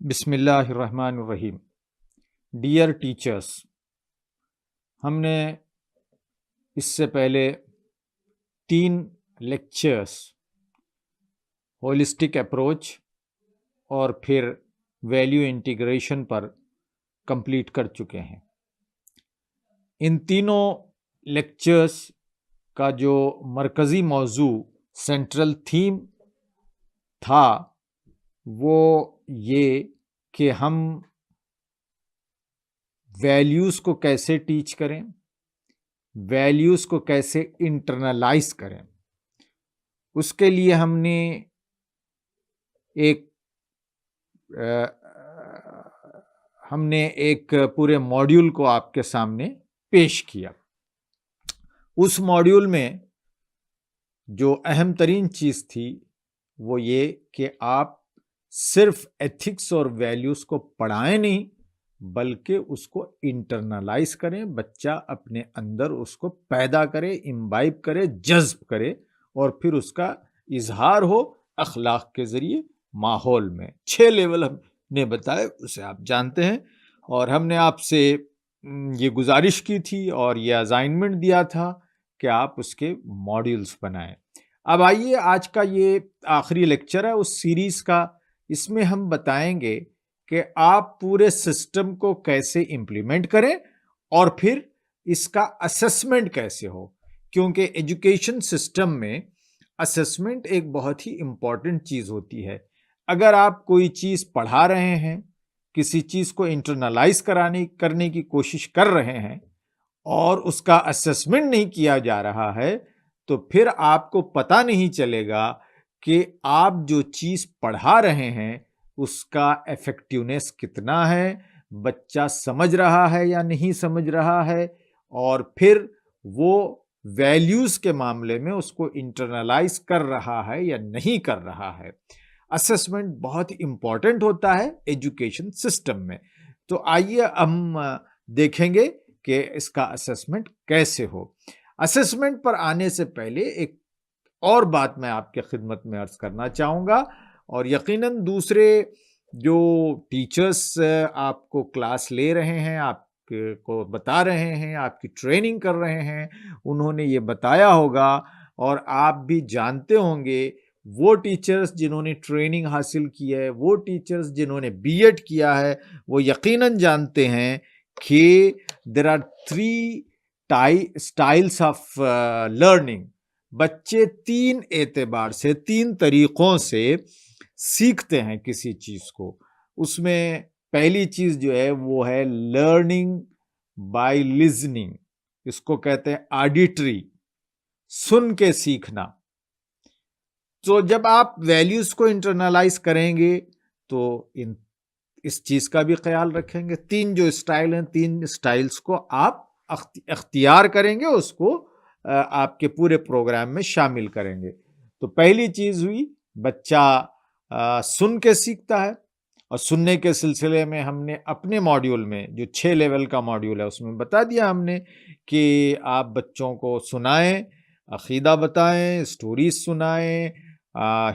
بسم اللہ الرحمن الرحیم۔ ڈیئر ٹیچرس، ہم نے اس سے پہلے 3 لیکچرز ہولسٹک اپروچ اور پھر ویلیو انٹیگریشن پر کمپلیٹ کر چکے ہیں۔ ان تینوں لیکچرز کا جو مرکزی موضوع سینٹرل تھیم تھا وہ یہ کہ ہم ویلیوز کو کیسے ٹیچ کریں، ویلیوز کو کیسے انٹرنلائز کریں۔ اس کے لیے ہم نے ایک پورے ماڈیول کو آپ کے سامنے پیش کیا۔ اس ماڈیول میں جو اہم ترین چیز تھی وہ یہ کہ آپ صرف ایتھکس اور ویلیوز کو پڑھائیں نہیں بلکہ اس کو انٹرنلائز کریں، بچہ اپنے اندر اس کو پیدا کرے، امبائب کرے، جذب کرے اور پھر اس کا اظہار ہو اخلاق کے ذریعے ماحول میں۔ 6 لیول ہم نے بتائے، اسے آپ جانتے ہیں، اور ہم نے آپ سے یہ گزارش کی تھی اور یہ اسائنمنٹ دیا تھا کہ آپ اس کے ماڈیولز بنائیں۔ اب آئیے، آج کا یہ آخری لیکچر ہے اس سیریز کا۔ اس میں ہم بتائیں گے کہ آپ پورے سسٹم کو کیسے امپلیمنٹ کریں اور پھر اس کا اسسمنٹ کیسے ہو، کیونکہ ایجوکیشن سسٹم میں اسسمنٹ ایک بہت ہی امپورٹنٹ چیز ہوتی ہے۔ اگر آپ کوئی چیز پڑھا رہے ہیں، کسی چیز کو انٹرنلائز کرنے کی کوشش کر رہے ہیں اور اس کا اسسمنٹ نہیں کیا جا رہا ہے تو پھر آپ کو پتہ نہیں چلے گا کہ آپ جو چیز پڑھا رہے ہیں اس کا ایفیکٹونیس کتنا ہے، بچہ سمجھ رہا ہے یا نہیں سمجھ رہا ہے، اور پھر وہ ویلیوز کے معاملے میں اس کو انٹرنلائز کر رہا ہے یا نہیں کر رہا ہے۔ اسسمنٹ بہت امپورٹنٹ ہوتا ہے ایجوکیشن سسٹم میں۔ تو آئیے ہم دیکھیں گے کہ اس کا اسسمنٹ کیسے ہو۔ اسسمنٹ پر آنے سے پہلے ایک اور بات میں آپ کے خدمت میں عرض کرنا چاہوں گا، اور یقیناً دوسرے جو ٹیچرز آپ کو کلاس لے رہے ہیں، آپ کو بتا رہے ہیں، آپ کی ٹریننگ کر رہے ہیں، انہوں نے یہ بتایا ہوگا اور آپ بھی جانتے ہوں گے۔ وہ ٹیچرز جنہوں نے ٹریننگ حاصل کی ہے، وہ ٹیچرز جنہوں نے بی ایڈ کیا ہے، وہ یقیناً جانتے ہیں کہ there are 3 styles of learning۔ بچے 3 اعتبار سے، 3 طریقوں سے سیکھتے ہیں کسی چیز کو۔ اس میں پہلی چیز جو ہے وہ ہے لرننگ بائی لسننگ، اس کو کہتے ہیں آڈیٹری، سن کے سیکھنا۔ تو جب آپ ویلیوز کو انٹرنلائز کریں گے تو اس چیز کا بھی خیال رکھیں گے۔ 3 جو اسٹائل ہیں، 3 اسٹائلز کو آپ اختیار کریں گے، اس کو آپ کے پورے پروگرام میں شامل کریں گے۔ تو پہلی چیز ہوئی، بچہ سن کے سیکھتا ہے، اور سننے کے سلسلے میں ہم نے اپنے ماڈیول میں جو 6 لیول کا ماڈیول ہے اس میں بتا دیا ہم نے کہ آپ بچوں کو سنائیں، عقیدہ بتائیں، سٹوریز سنائیں،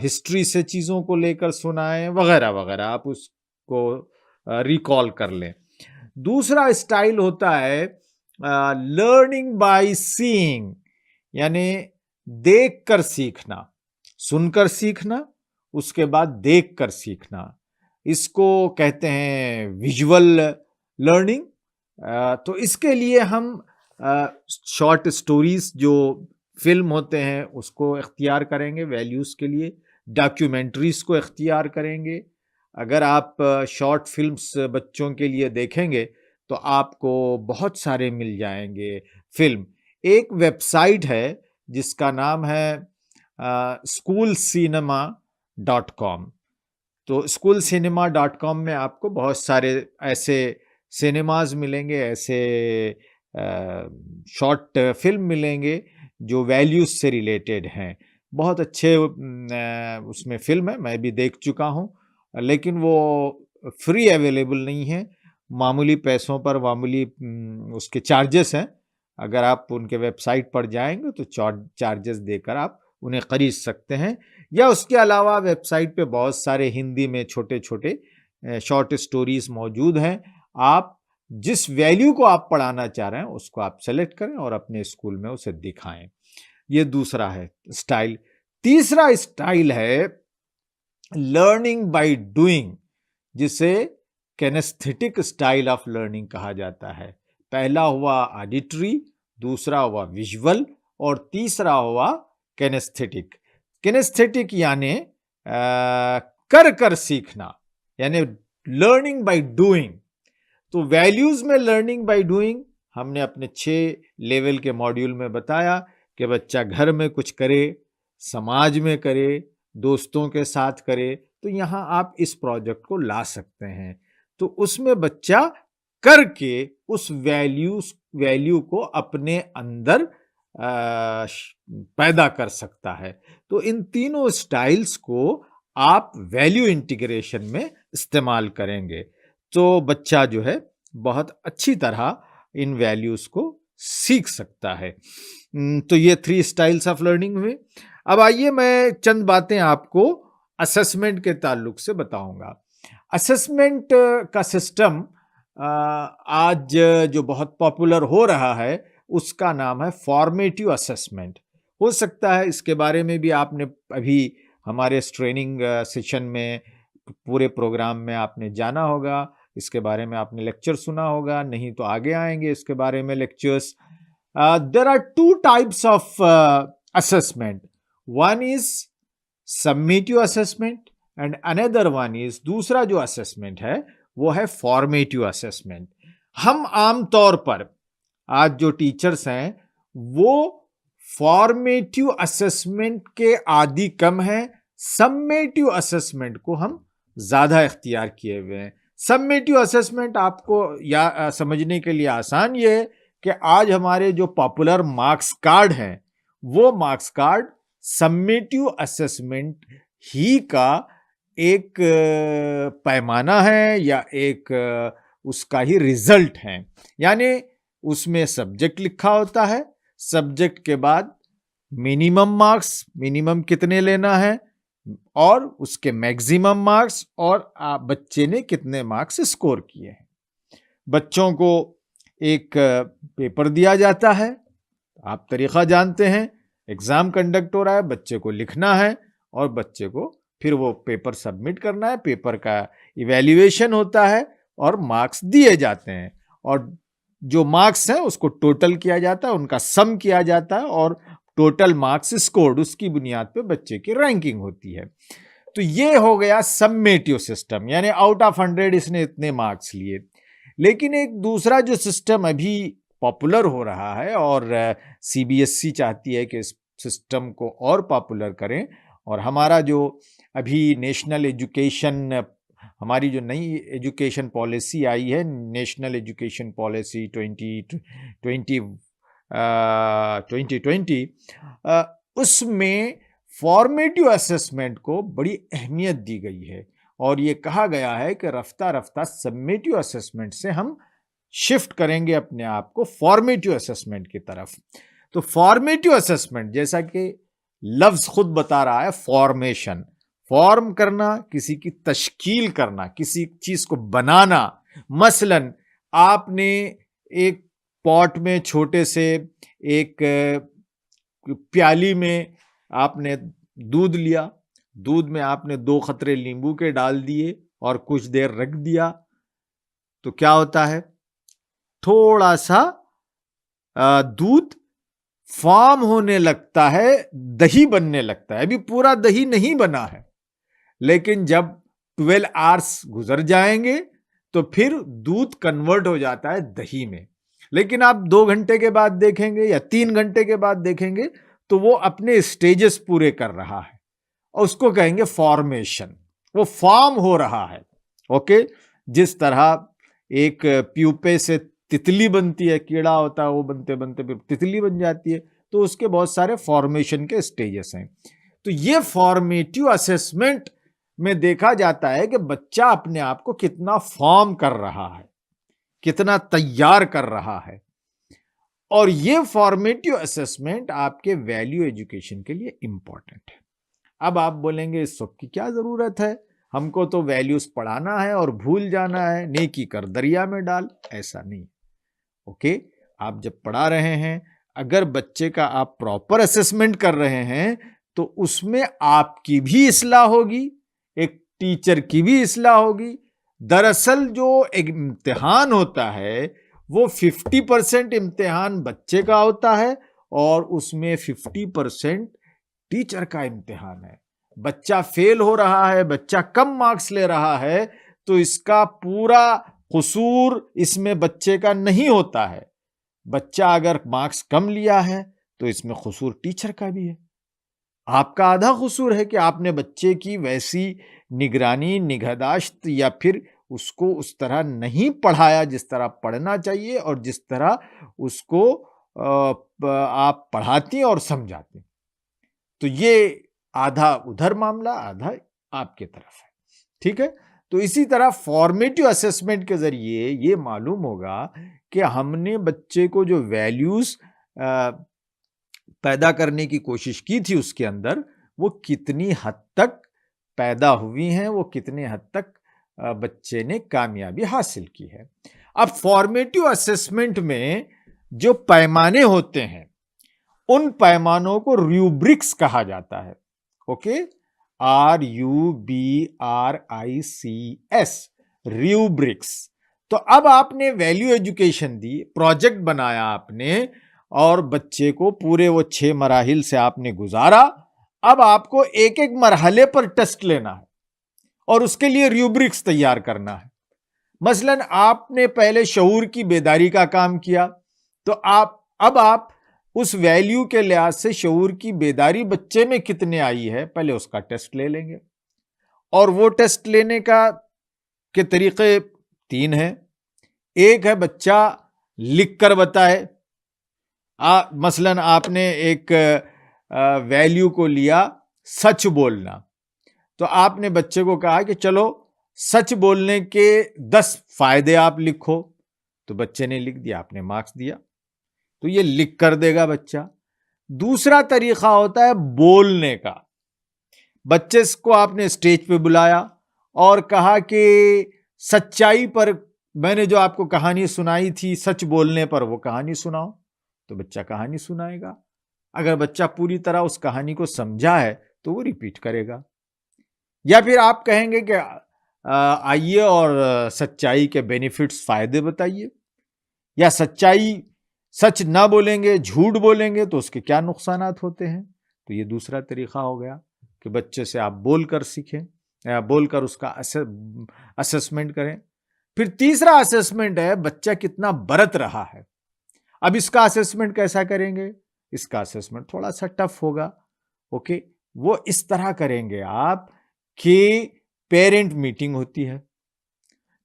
ہسٹری سے چیزوں کو لے کر سنائیں وغیرہ وغیرہ، آپ اس کو ریکال کر لیں۔ دوسرا اسٹائل ہوتا ہے لرننگ بائی سینگ، یعنی دیکھ کر سیکھنا، سن کر سیکھنا، اس کے بعد دیکھ کر سیکھنا۔ اس کو کہتے ہیں ویژول لرننگ۔ تو اس کے لیے ہم شارٹ سٹوریز جو فلم ہوتے ہیں اس کو اختیار کریں گے ویلیوز کے لیے، ڈاکیومنٹریز کو اختیار کریں گے۔ اگر آپ شارٹ فلمز بچوں کے لیے دیکھیں گے تو آپ کو بہت سارے مل جائیں گے فلم۔ ایک ویب سائٹ ہے جس کا نام ہے schoolcinema.com۔ تو schoolcinema.com میں آپ کو بہت سارے ایسے سینماز ملیں گے، ایسے شارٹ فلم ملیں گے جو ویلیوز سے ریلیٹڈ ہیں۔ بہت اچھے اس میں فلم ہے، میں بھی دیکھ چکا ہوں، لیکن وہ فری اویلیبل نہیں ہے، معمولی پیسوں پر، معمولی اس کے چارجز ہیں۔ اگر آپ ان کے ویب سائٹ پر جائیں گے تو چارجز دے کر آپ انہیں خرید سکتے ہیں، یا اس کے علاوہ ویب سائٹ پہ بہت سارے ہندی میں چھوٹے چھوٹے شارٹ اسٹوریز موجود ہیں. آپ جس ویلیو کو آپ پڑھانا چاہ رہے ہیں اس کو آپ سلیکٹ کریں اور اپنے اسکول میں اسے دکھائیں. یہ دوسرا ہے اسٹائل. تیسرا اسٹائل ہے لرننگ بائی ڈوئنگ، جسے کینیستھیٹک اسٹائل آف لرننگ کہا جاتا ہے. پہلا ہوا آڈیٹری، دوسرا ہوا ویژول اور تیسرا ہوا کینیستھیٹک. کینیستھیٹک یعنی کر سیکھنا، یعنی لرننگ بائی ڈوئنگ. تو ویلیوز میں لرننگ بائی ڈوئنگ ہم نے اپنے 6 لیول کے ماڈیول میں بتایا کہ بچہ گھر میں کچھ کرے، سماج میں کرے، دوستوں کے ساتھ کرے. تو یہاں آپ اس پروجیکٹ کو لا سکتے ہیں. تو اس میں بچہ کر کے اس ویلیو کو اپنے اندر پیدا کر سکتا ہے. تو ان تینوں اسٹائلز کو آپ ویلیو انٹیگریشن میں استعمال کریں گے تو بچہ جو ہے بہت اچھی طرح ان ویلیوز کو سیکھ سکتا ہے. تو یہ 3 اسٹائلس آف لرننگ ہوئے. اب آئیے میں چند باتیں آپ کو اسسمنٹ کے تعلق سے بتاؤں گا. اسسمنٹ کا سسٹم آج جو بہت پاپولر ہو رہا ہے اس کا نام ہے فارمیٹیو اسسمنٹ. ہو سکتا ہے اس کے بارے میں بھی آپ نے ابھی ہمارے اس ٹریننگ سیشن میں پورے پروگرام میں آپ نے جانا ہوگا، اس کے بارے میں آپ نے لیکچر سنا ہوگا، نہیں تو آگے آئیں گے اس کے بارے میں lectures. There are 2 types of assessment. One is summative assessment and another one is دوسرا جو assessment ہے وہ ہے formative assessment. ہم عام طور پر آج جو ٹیچرز ہیں وہ فارمیٹیو اسسمنٹ کے عادی کم ہیں، سمیٹیو اسسمنٹ کو ہم زیادہ اختیار کیے ہوئے ہیں. سمیٹیو اسسمنٹ آپ کو یا سمجھنے کے لیے آسان یہ ہے کہ آج ہمارے جو پاپولر مارکس کارڈ ہیں وہ مارکس کارڈ سمیٹیو اسسمنٹ ہی کا ایک پیمانہ ہے یا ایک اس کا ہی رزلٹ ہے. یعنی اس میں سبجیکٹ لکھا ہوتا ہے، سبجیکٹ کے بعد منیمم مارکس، منیمم کتنے لینا ہے، اور اس کے میگزیمم مارکس اور بچے نے کتنے مارکس اسکور کیے ہیں. بچوں کو ایک پیپر دیا جاتا ہے، آپ طریقہ جانتے ہیں، ایگزام کنڈکٹ ہو رہا ہے، بچے کو لکھنا ہے اور بچے کو پھر وہ پیپر سبمٹ کرنا ہے. پیپر کا ایویلیویشن ہوتا ہے اور مارکس دیے جاتے ہیں، اور جو مارکس ہیں اس کو ٹوٹل کیا جاتا ہے، ان کا سم کیا جاتا ہے اور ٹوٹل مارکس اسکورڈ اس کی بنیاد پہ بچے کی رینکنگ ہوتی ہے. تو یہ ہو گیا سمیٹیو سسٹم، یعنی آؤٹ آف 100 اس نے اتنے مارکس لیے. لیکن ایک دوسرا جو سسٹم ابھی پاپولر ہو رہا ہے اور CBSE چاہتی ہے کہ اس سسٹم کو اور پاپولر کریں، اور ہمارا جو ابھی نیشنل ایجوکیشن، ہماری جو نئی ایجوکیشن پالیسی آئی ہے، نیشنل ایجوکیشن پالیسی 2020، اس میں فارمیٹیو اسسمنٹ کو بڑی اہمیت دی گئی ہے اور یہ کہا گیا ہے کہ رفتہ رفتہ سمیٹیو اسسمنٹ سے ہم شفٹ کریں گے اپنے آپ کو فارمیٹیو اسسمنٹ کی طرف. تو فارمیٹیو اسسمنٹ جیسا کہ لفظ خود بتا رہا ہے، فارمیشن، فارم کرنا، کسی کی تشکیل کرنا، کسی چیز کو بنانا. مثلا آپ نے ایک پاٹ میں چھوٹے سے ایک پیالی میں آپ نے دودھ لیا، دودھ میں آپ نے 2 قطرے لیمبو کے ڈال دیے اور کچھ دیر رکھ دیا، تو کیا ہوتا ہے؟ تھوڑا سا دودھ فارم ہونے لگتا ہے، دہی بننے لگتا ہے. ابھی پورا دہی نہیں بنا ہے، لیکن جب 12 آورس گزر جائیں گے تو پھر دودھ کنورٹ ہو جاتا ہے دہی میں. لیکن آپ 2 گھنٹے کے بعد دیکھیں گے یا 3 گھنٹے کے بعد دیکھیں گے تو وہ اپنے اسٹیجز پورے کر رہا ہے اور اس کو کہیں گے فارمیشن، وہ فارم ہو رہا ہے. اوکے، جس طرح ایک پیوپے سے تتلی بنتی ہے، کیڑا ہوتا ہے، وہ بنتے بنتے پھر تتلی بن جاتی ہے، تو اس کے بہت سارے فارمیشن کے اسٹیجز ہیں. تو یہ فارمیٹیو اسسمنٹ میں دیکھا جاتا ہے کہ بچہ اپنے آپ کو کتنا فارم کر رہا ہے، کتنا تیار کر رہا ہے. اور یہ فارمیٹیو اسسمنٹ آپ کے ویلیو ایجوکیشن کے لیے امپورٹنٹ ہے. اب آپ بولیں گے اس سب کی کیا ضرورت ہے؟ ہم کو تو ویلیوز پڑھانا ہے اور بھول جانا ہے، نیکی کر دریا میں ڈال، ایسا نہیں. اوکے، آپ جب پڑھا رہے ہیں، اگر بچے کا آپ پراپر اسسمنٹ کر رہے ہیں تو اس میں آپ کی بھی اصلاح ہوگی، ایک ٹیچر کی بھی اصلاح ہوگی. دراصل جو ایک امتحان ہوتا ہے وہ 50% امتحان بچے کا ہوتا ہے اور اس میں 50% ٹیچر کا امتحان ہے. بچہ فیل ہو رہا ہے، بچہ کم مارکس لے رہا ہے تو اس کا پورا قصور اس میں بچے کا نہیں ہوتا ہے. بچہ اگر مارکس کم لیا ہے تو اس میں قصور ٹیچر کا بھی ہے. آپ کا آدھا قصور ہے کہ آپ نے بچے کی ویسی نگرانی، نگہداشت یا پھر اس کو اس طرح نہیں پڑھایا جس طرح پڑھنا چاہیے اور جس طرح اس کو آپ پڑھاتی اور سمجھاتے. تو یہ آدھا ادھر معاملہ، آدھا آپ کی طرف ہے. ٹھیک ہے، تو اسی طرح فارمیٹیو اسسمنٹ کے ذریعے یہ معلوم ہوگا کہ ہم نے بچے کو جو ویلیوز پیدا کرنے کی کوشش کی تھی اس کے اندر، وہ کتنی حد تک پیدا ہوئی ہیں، وہ کتنے حد تک بچے نے کامیابی حاصل کی ہے. اب فارمیٹیو اسسمنٹ میں جو پیمانے ہوتے ہیں ان پیمانوں کو ریوبرکس کہا جاتا ہے. Okay, RUBRICS، ریوبرکس. تو اب آپ نے ویلیو ایجوکیشن دی، پروجیکٹ بنایا آپ نے اور بچے کو پورے وہ 6 مراحل سے آپ نے گزارا. اب آپ کو ایک ایک مرحلے پر ٹیسٹ لینا ہے اور اس کے لیے ریوبرکس تیار کرنا ہے. مثلاً آپ نے پہلے شعور کی بیداری کا کام کیا تو اب آپ اس ویلیو کے لحاظ سے شعور کی بیداری بچے میں کتنے آئی ہے پہلے اس کا ٹیسٹ لے لیں گے. اور وہ ٹیسٹ لینے کے طریقے 3 ہیں. ایک ہے بچہ لکھ کر بتائے. مثلاً آپ نے ایک ویلیو کو لیا سچ بولنا، تو آپ نے بچے کو کہا کہ چلو سچ بولنے کے 10 فائدے آپ لکھو، تو بچے نے لکھ دیا، آپ نے مارکس دیا. تو یہ لکھ کر دے گا بچہ. دوسرا طریقہ ہوتا ہے بولنے کا. بچے کو آپ نے اسٹیج پہ بلایا اور کہا کہ سچائی پر میں نے جو آپ کو کہانی سنائی تھی سچ بولنے پر، وہ کہانی سناؤ. تو بچہ کہانی سنائے گا. اگر بچہ پوری طرح اس کہانی کو سمجھا ہے تو وہ ریپیٹ کرے گا. یا پھر آپ کہیں گے کہ آئیے اور سچائی کے بینیفٹس، فائدے بتائیے. یا سچ نہ بولیں گے، جھوٹ بولیں گے تو اس کے کیا نقصانات ہوتے ہیں. تو یہ دوسرا طریقہ ہو گیا کہ بچے سے آپ بول کر سیکھیں، بول کر اس کا اسسمنٹ کریں. پھر تیسرا اسسمنٹ ہے بچہ کتنا برت رہا ہے. اب اس کا اسسمنٹ کیسا کریں گے؟ اس کا اسسمنٹ تھوڑا سا ٹف ہوگا. اوکے، وہ اس طرح کریں گے آپ کہ پیرنٹ میٹنگ ہوتی ہے.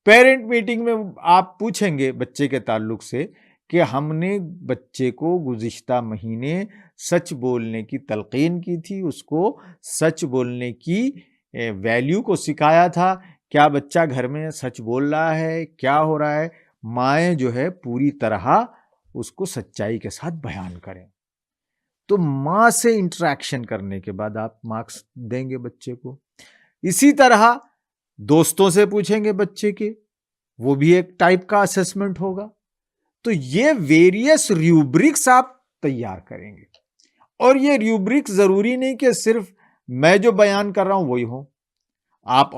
پیرنٹ میٹنگ میں آپ پوچھیں گے بچے کے تعلق سے کہ ہم نے بچے کو گزشتہ مہینے سچ بولنے کی تلقین کی تھی، اس کو سچ بولنے کی ویلیو کو سکھایا تھا. کیا بچہ گھر میں سچ بول رہا ہے؟ کیا ہو رہا ہے؟ مائیں جو ہے پوری طرح اس کو سچائی کے ساتھ بیان کریں. تو ماں سے انٹریکشن کرنے کے بعد آپ مارکس دیں گے بچے کو. اسی طرح دوستوں سے پوچھیں گے بچے کے، وہ بھی ایک ٹائپ کا اسسمنٹ ہوگا. تو یہ ویریس ریوبرکس آپ تیار کریں گے. اور یہ ریوبرکس ضروری نہیں کہ صرف میں جو بیان کر رہا ہوں وہی ہو. آپ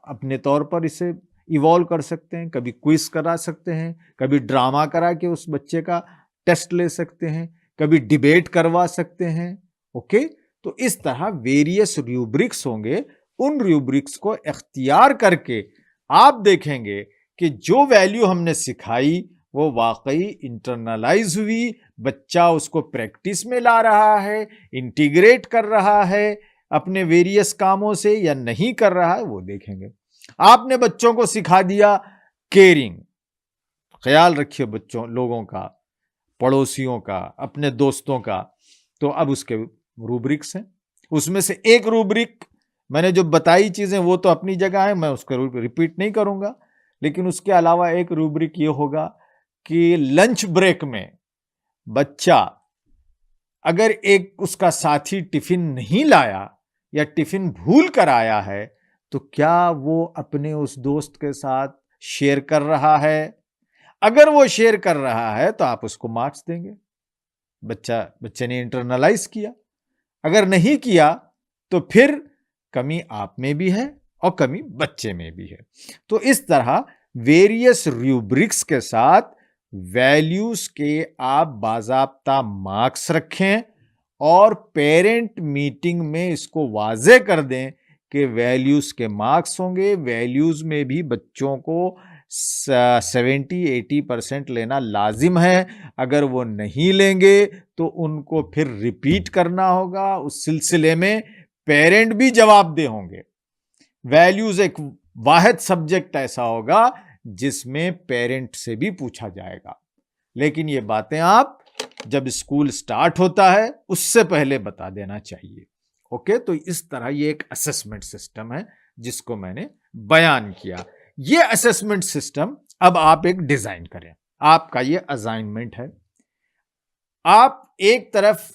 اپنے طور پر اسے ایوالو کر سکتے ہیں. کبھی کوئز کرا سکتے ہیں، کبھی ڈرامہ کرا کے اس بچے کا ٹیسٹ لے سکتے ہیں، کبھی ڈیبیٹ کروا سکتے ہیں. اوکے، تو اس طرح ویریس ریوبرکس ہوں گے. ان ریوبرکس کو اختیار کر کے آپ دیکھیں گے کہ جو ویلیو ہم نے سکھائی وہ واقعی انٹرنلائز ہوئی، بچہ اس کو پریکٹس میں لا رہا ہے، انٹیگریٹ کر رہا ہے اپنے ویریس کاموں سے یا نہیں کر رہا ہے، وہ دیکھیں گے. آپ نے بچوں کو سکھا دیا کیئرنگ، خیال رکھیے بچوں، لوگوں کا، پڑوسیوں کا، اپنے دوستوں کا. تو اب اس کے روبرکس ہیں. اس میں سے ایک روبرک میں نے جو بتائی چیزیں وہ تو اپنی جگہ ہیں، میں اس کو ریپیٹ نہیں کروں گا. لیکن اس کے علاوہ ایک روبرک یہ ہوگا کہ لنچ بریک میں بچہ اگر ایک اس کا ساتھی ٹفن نہیں لایا یا ٹفن بھول کر آیا ہے تو کیا وہ اپنے اس دوست کے ساتھ شیئر کر رہا ہے؟ اگر وہ شیئر کر رہا ہے تو آپ اس کو مارکس دیں گے، بچے نے انٹرنلائز کیا۔ اگر نہیں کیا تو پھر کمی آپ میں بھی ہے اور کمی بچے میں بھی ہے۔ تو اس طرح ویریس ریوبرکس کے ساتھ ویلیوز کے آپ باضابطہ مارکس رکھیں اور پیرنٹ میٹنگ میں اس کو واضح کر دیں کہ ویلیوز کے مارکس ہوں گے، ویلیوز میں بھی بچوں کو 70-80% لینا لازم ہے۔ اگر وہ نہیں لیں گے تو ان کو پھر ریپیٹ کرنا ہوگا، اس سلسلے میں پیرنٹ بھی جواب دہ ہوں گے۔ ویلیوز ایک واحد سبجیکٹ ایسا ہوگا جس میں پیرنٹ سے بھی پوچھا جائے گا، لیکن یہ باتیں آپ جب اسکول سٹارٹ ہوتا ہے اس سے پہلے بتا دینا چاہیے۔ اوکے، تو اس طرح یہ ایک اسسمنٹ سسٹم ہے جس کو میں نے بیان کیا۔ یہ اسسمنٹ سسٹم اب آپ ایک ڈیزائن کریں، آپ کا یہ اسائنمنٹ ہے۔ آپ ایک طرف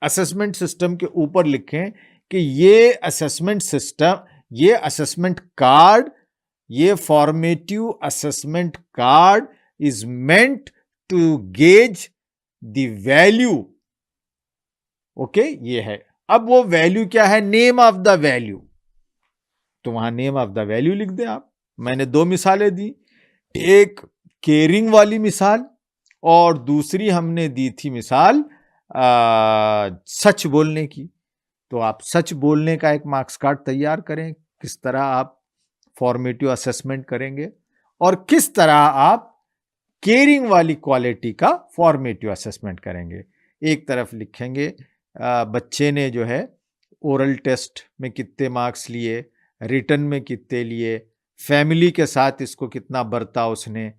اسسمنٹ سسٹم کے اوپر لکھیں کہ یہ اسسمنٹ سسٹم، یہ اسسمنٹ کارڈ، یہ formative assessment card is meant to gauge the value. Okay, یہ ہے۔ اب وہ ویلیو کیا ہے؟ Name of the value. تو وہاں نیم آف دا ویلیو لکھ دیں آپ۔ میں نے 2 مثالیں دی، ایک کیئرنگ والی مثال اور دوسری ہم نے دی تھی مثال سچ بولنے کی۔ تو آپ سچ بولنے کا ایک مارکس کارڈ تیار کریں، کس طرح آپ فارمیٹیو اسسمنٹ کریں گے اور کس طرح آپ کیئرنگ والی کوالٹی کا فارمیٹیو اسسمنٹ کریں گے۔ ایک طرف لکھیں گے بچے نے جو ہے اورل ٹیسٹ میں کتنے مارکس لیے، ریٹن میں کتنے لیے، فیملی کے ساتھ اس کو کتنا برتا اس نے،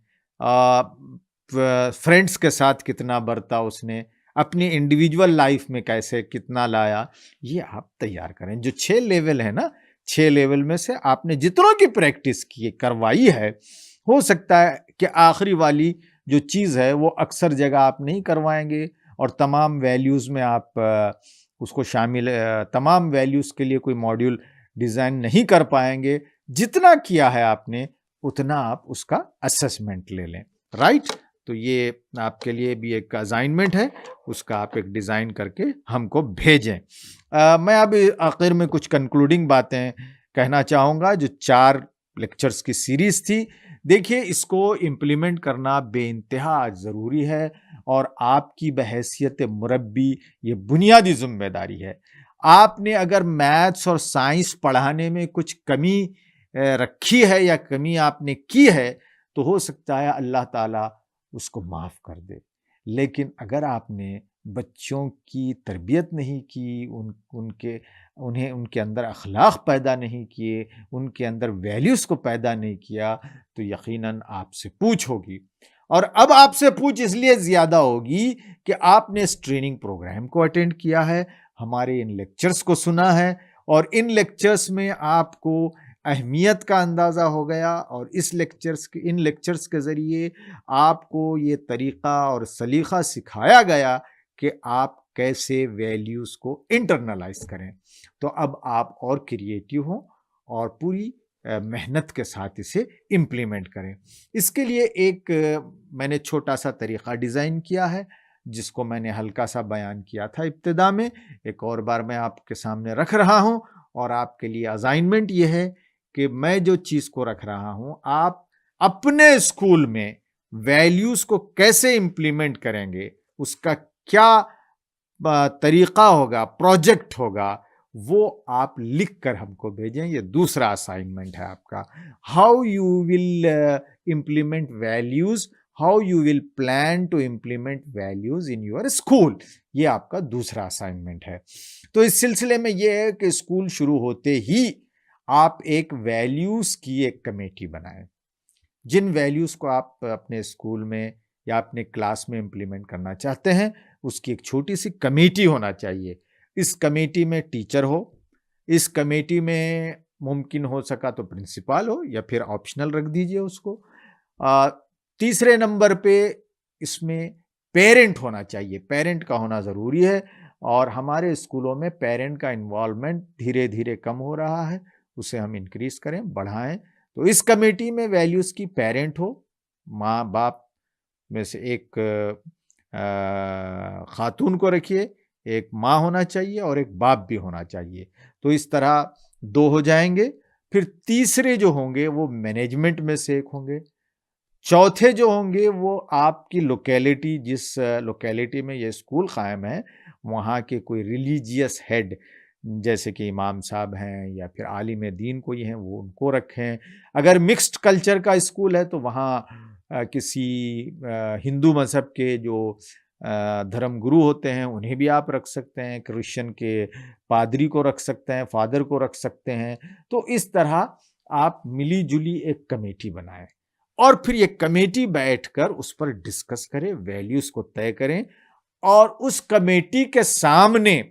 فرینڈس کے ساتھ کتنا برتا اس نے، اپنی انڈیویجول لائف میں کیسے کتنا لایا، یہ آپ تیار کریں۔ جو 6 لیول ہے نا، 6 لیول میں سے آپ نے جتنوں کی پریکٹس کی کروائی ہے، ہو سکتا ہے کہ آخری والی جو چیز ہے وہ اکثر جگہ آپ نہیں کروائیں گے اور تمام ویلیوز میں آپ اس کو شامل، تمام ویلیوز کے لیے کوئی ماڈیول ڈیزائن نہیں کر پائیں گے۔ جتنا کیا ہے آپ نے اتنا آپ اس کا اسسمنٹ لے لیں، رائٹ؟ تو یہ آپ کے لیے بھی ایک اسائنمنٹ ہے، اس کا آپ ایک ڈیزائن کر کے ہم کو بھیجیں۔ میں اب آخر میں کچھ کنکلوڈنگ باتیں کہنا چاہوں گا۔ جو 4 لیکچرز کی سیریز تھی، دیکھیے اس کو امپلیمنٹ کرنا بے انتہا ضروری ہے اور آپ کی بحیثیت مربی یہ بنیادی ذمہ داری ہے۔ آپ نے اگر میتھس اور سائنس پڑھانے میں کچھ کمی رکھی ہے یا کمی آپ نے کی ہے تو ہو سکتا ہے اللہ تعالیٰ اس کو معاف کر دے، لیکن اگر آپ نے بچوں کی تربیت نہیں کی، ان کے اندر اخلاق پیدا نہیں کیے، ان کے اندر ویلیوز کو پیدا نہیں کیا تو یقیناً آپ سے پوچھ ہوگی۔ اور اب آپ سے پوچھ اس لیے زیادہ ہوگی کہ آپ نے اس ٹریننگ پروگرام کو اٹینڈ کیا ہے، ہمارے ان لیکچرز کو سنا ہے اور ان لیکچرز میں آپ کو اہمیت کا اندازہ ہو گیا اور ان لیکچرز کے ذریعے آپ کو یہ طریقہ اور سلیقہ سکھایا گیا کہ آپ کیسے ویلیوز کو انٹرنلائز کریں۔ تو اب آپ اور کریٹیو ہوں اور پوری محنت کے ساتھ اسے امپلیمنٹ کریں۔ اس کے لیے ایک میں نے چھوٹا سا طریقہ ڈیزائن کیا ہے جس کو میں نے ہلکا سا بیان کیا تھا ابتدا میں، ایک اور بار میں آپ کے سامنے رکھ رہا ہوں اور آپ کے لیے اسائنمنٹ یہ ہے کہ میں جو چیز کو رکھ رہا ہوں، آپ اپنے اسکول میں ویلیوز کو کیسے امپلیمنٹ کریں گے، اس کا کیا طریقہ ہوگا، پروجیکٹ ہوگا، وہ آپ لکھ کر ہم کو بھیجیں۔ یہ دوسرا اسائنمنٹ ہے آپ کا۔ How you will implement values, how you will plan to implement values in your school, یہ آپ کا دوسرا اسائنمنٹ ہے۔ تو اس سلسلے میں یہ ہے کہ اسکول شروع ہوتے ہی آپ ایک ویلیوز کی ایک کمیٹی بنائیں۔ جن ویلیوز کو آپ اپنے اسکول میں یا اپنے کلاس میں امپلیمنٹ کرنا چاہتے ہیں اس کی ایک چھوٹی سی کمیٹی ہونا چاہیے۔ اس کمیٹی میں ٹیچر ہو، اس کمیٹی میں ممکن ہو سکا تو پرنسپل ہو یا پھر آپشنل رکھ دیجئے اس کو۔ تیسرے نمبر پہ اس میں پیرنٹ ہونا چاہیے، پیرنٹ کا ہونا ضروری ہے اور ہمارے اسکولوں میں پیرنٹ کا انوالومنٹ دھیرے دھیرے کم ہو رہا ہے، اسے ہم انکریز کریں، بڑھائیں. تو اس کمیٹی میں ویلیوز کی پیرنٹ ہو، ماں باپ میں سے ایک خاتون کو رکھیے، ایک ماں ہونا چاہیے اور ایک باپ بھی ہونا چاہیے. تو اس طرح 2 ہو جائیں گے. پھر تیسرے جو ہوں گے وہ مینجمنٹ میں سے ایک ہوں گے. چوتھے جو ہوں گے وہ آپ کی لوکیلٹی، جس لوکیلٹی میں یہ اسکول قائم ہے وہاں کے کوئی ریلیجیس ہیڈ جیسے کہ امام صاحب ہیں یا پھر عالم دین کوئی ہیں وہ ان کو رکھیں. اگر مکسڈ کلچر کا اسکول ہے تو وہاں کسی ہندو مذہب کے جو دھرم گرو ہوتے ہیں انہیں بھی آپ رکھ سکتے ہیں، کرسچن کے پادری کو رکھ سکتے ہیں، فادر کو رکھ سکتے ہیں. تو اس طرح آپ ملی جلی ایک کمیٹی بنائیں اور پھر یہ کمیٹی بیٹھ کر اس پر ڈسکس کریں، ویلیوز کو طے کریں، اور اس کمیٹی کے سامنے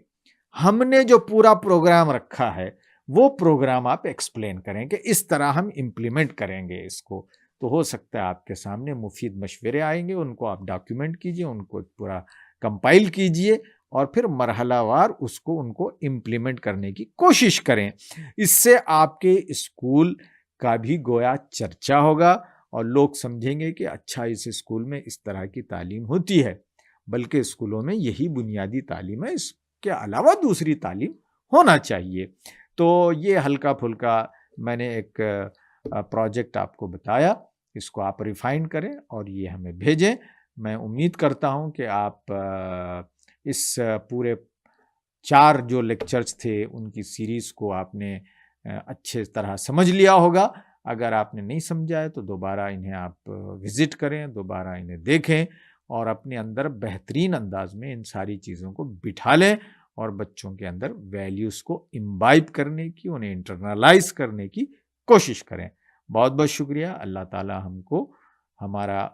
ہم نے جو پورا پروگرام رکھا ہے وہ پروگرام آپ ایکسپلین کریں کہ اس طرح ہم امپلیمنٹ کریں گے اس کو. تو ہو سکتا ہے آپ کے سامنے مفید مشورے آئیں گے، ان کو آپ ڈاکیومنٹ کیجئے، ان کو پورا کمپائل کیجئے اور پھر مرحلہ وار ان کو امپلیمنٹ کرنے کی کوشش کریں. اس سے آپ کے اسکول کا بھی گویا چرچا ہوگا اور لوگ سمجھیں گے کہ اچھا اس اسکول میں اس طرح کی تعلیم ہوتی ہے، بلکہ اسکولوں میں یہی بنیادی تعلیم ہے، اس کے علاوہ دوسری تعلیم ہونا چاہیے. تو یہ ہلکا پھلکا میں نے ایک پروجیکٹ آپ کو بتایا، اس کو آپ ریفائن کریں اور یہ ہمیں بھیجیں. میں امید کرتا ہوں کہ آپ اس پورے 4 جو لیکچرز تھے ان کی سیریز کو آپ نے اچھے طرح سمجھ لیا ہوگا. اگر آپ نے نہیں سمجھا ہے تو دوبارہ انہیں آپ وزٹ کریں، دوبارہ انہیں دیکھیں اور اپنے اندر بہترین انداز میں ان ساری چیزوں کو بٹھا لیں اور بچوں کے اندر ویلیوز کو امبائب کرنے کی، انہیں انٹرنلائز کرنے کی کوشش کریں. بہت بہت شکریہ. اللہ تعالی ہم کو ہمارا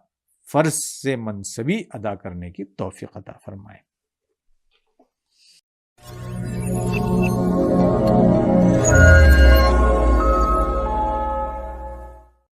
فرض سے منصبی ادا کرنے کی توفیق عطا فرمائے.